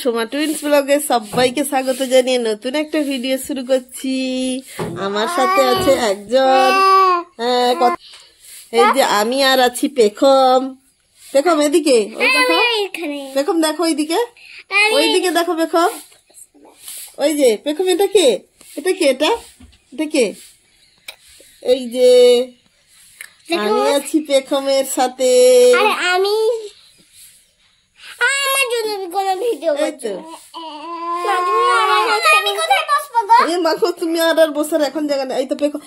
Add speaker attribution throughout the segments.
Speaker 1: Soma twins ব্লগে সবাইকে স্বাগত জানিয়ে নতুন একটা ভিডিও শুরু করছি। আমার সাথে আছে একজন, এই যে আমি আর আছি পেখম। পেখম এদিকে, পেখম দেখো ওইদিকে, ওইদিকে দেখো পেখম। ওই যে পেখম, এটা কে? এটা কে? এটা কে? এই যে আমি আছি পেখমের সাথে।
Speaker 2: আমি আমার জন্য কোনো ভিডিও করছো?
Speaker 1: মাখো তুমি আর বসার এখন জায়গা নেই। এই তো পেখম,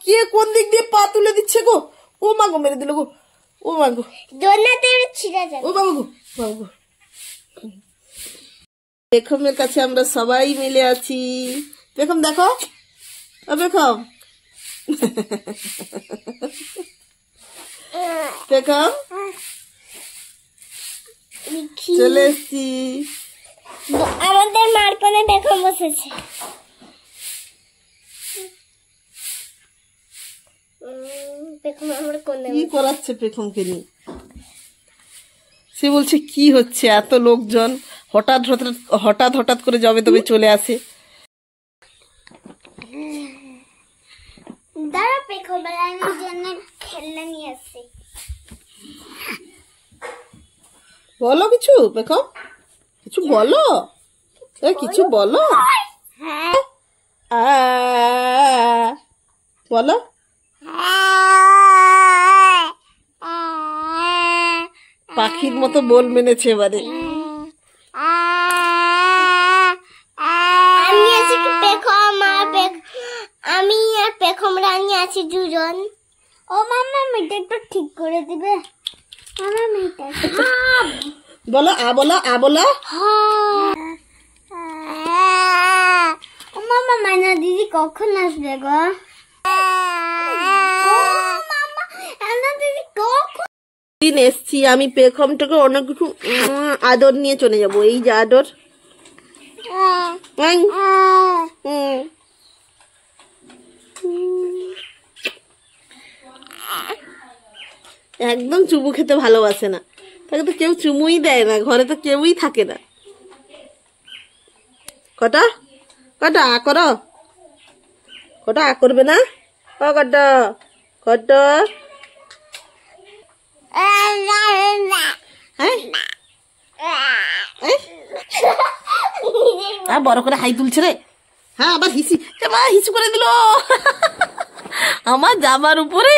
Speaker 1: কে কোন দিক দিয়ে পা তুলে দিচ্ছে গো? ও মাগো, মেরে দিল গো। ও মাগো, ও বাবু গো, বাবু গো। পেখমের কাছে আমরা সবাই মিলে আছি। পেখম দেখো, ও পেখম, পেখম চলে এসছি।
Speaker 2: আমাদের মারপানে পেখম বসেছে।
Speaker 1: কি করাচ্ছে পেখমকে নিয়ে? সে বলছে কি হচ্ছে, এত লোকজন হঠাৎ হঠাৎ হঠাৎ করে যাবে তবে চলে আসে।
Speaker 2: দাঁড়া পেখম, আমার জন্য খেলনা নিয়ে আসছে।
Speaker 1: বলো কিছু পেখম, কিছু বলো, কিছু বলো, বলো। পাখির মতো বল মেনেছে এবারে।
Speaker 2: আমি আর পেখম রানী আছি দুজন। ও মামা, মেয়েটা একটু ঠিক করে দিবে। মামা মেয়েটা
Speaker 1: বলো, বলো, বলো।
Speaker 2: ও মামা, মাইনা দিদি কখন আসবে গো?
Speaker 1: দিন এসছি আমি পেখমটাকে অনেক কিছু আদর নিয়ে চলে যাবো। এই যে আদর, একদম চুমু খেতে ভালোবাসে না, তাকে তো কেউ চুমুই দেয় না, ঘরে তো কেউই থাকে না। কটা কটা করো, কটা করবে না? কটা কটা বড় করে হাই তুলছে রে। হ্যাঁ, আবার হিসি করে দিল আমার জামার উপরে।